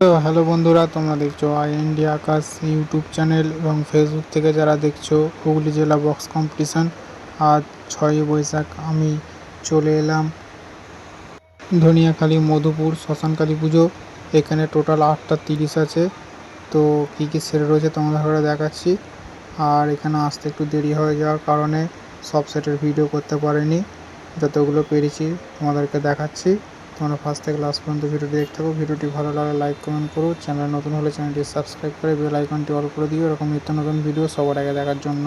তো হ্যালো বন্ধুরা, তোমরা দেখছো I India Akash YouTube channel এবং ফেসবুক থেকে যারা দেখছো হুগলি জেলা বক্স কম্পিটিশান। আজ 6ই বৈশাখ আমি চলে এলাম ধনিয়াখালী মধুপুর শ্মশানকালী পুজো। এখানে টোটাল 8টা 30 আছে। তো কী কী সেট রয়েছে তোমাদের দেখাচ্ছি। আর এখানে আসতে একটু দেরি হয়ে যাওয়ার কারণে সব সেটের ভিডিও করতে পারিনি, যতগুলো পেরেছি তোমাদেরকে দেখাচ্ছি। তোমরা ফার্স্ট থেকে লাস্ট পর্যন্ত ভিডিওটি দেখতে থাকো। ভিডিওটি ভালো লাগলে লাইক কমেন্ট করো, চ্যানেল নতুন হলে চ্যানেলটি সাবস্ক্রাইব করে বেল আইকনটি অল করে দিও এরকম নিত্য নতুন ভিডিও সবার আগে দেখার জন্য।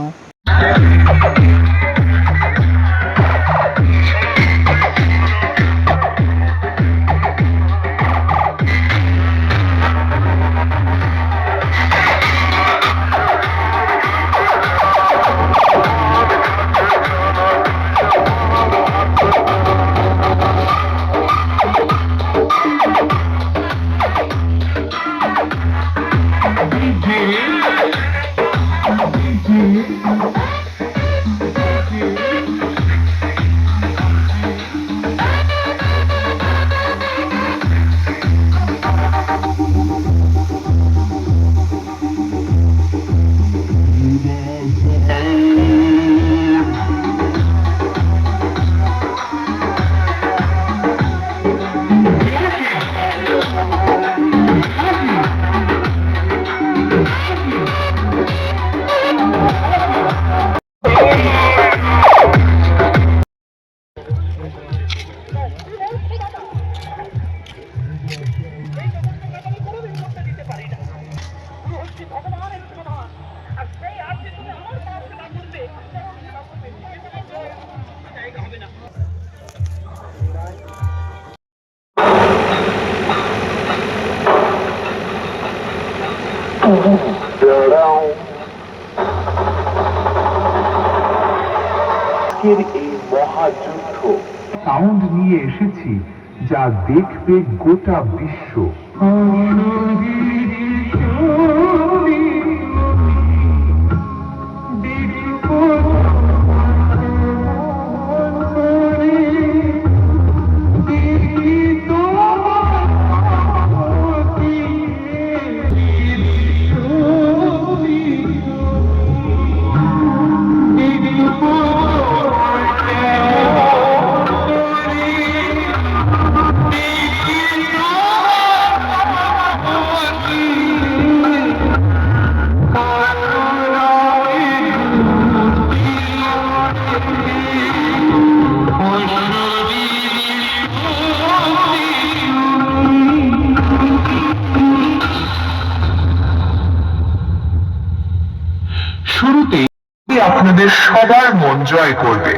আজকের এই মহাযুদ্ধ সাউন্ড নিয়ে এসেছি যা দেখবে গোটা বিশ্ব। শুরুতেই আপনাদের সবার মন জয় করবে।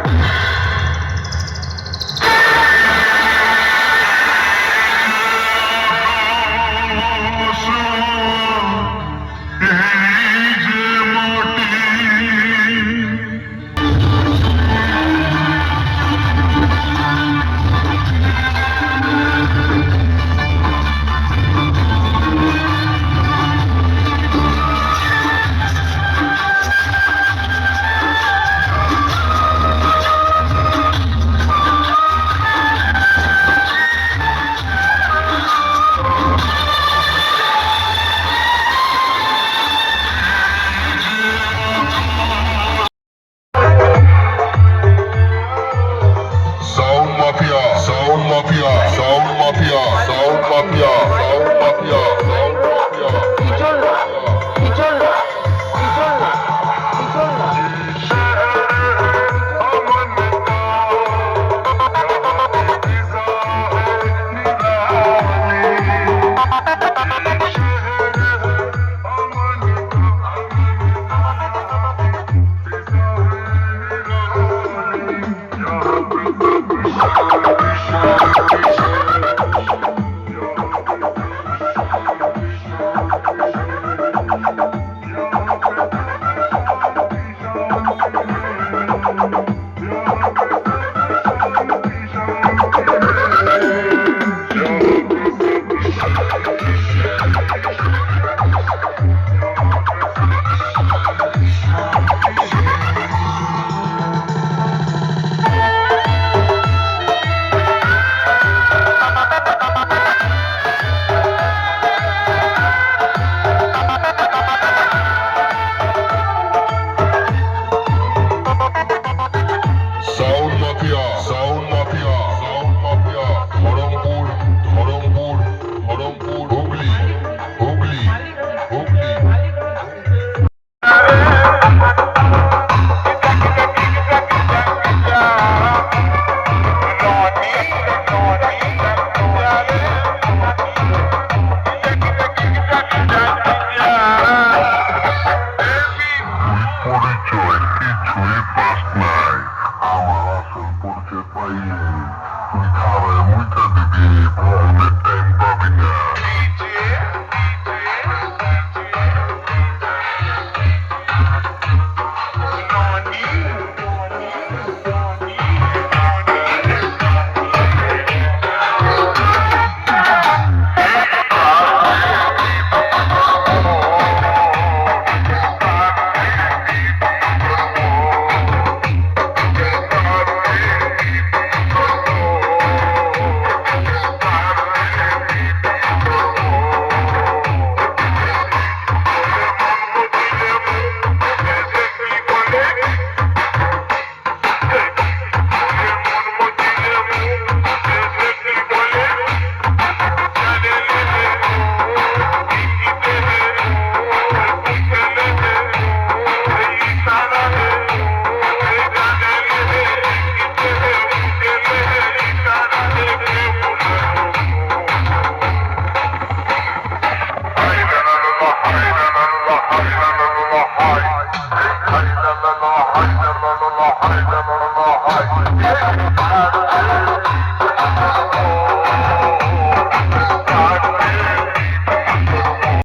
টের পাইনি তুই খারায় মুইতা দিবি অনেক টাইম পাবি না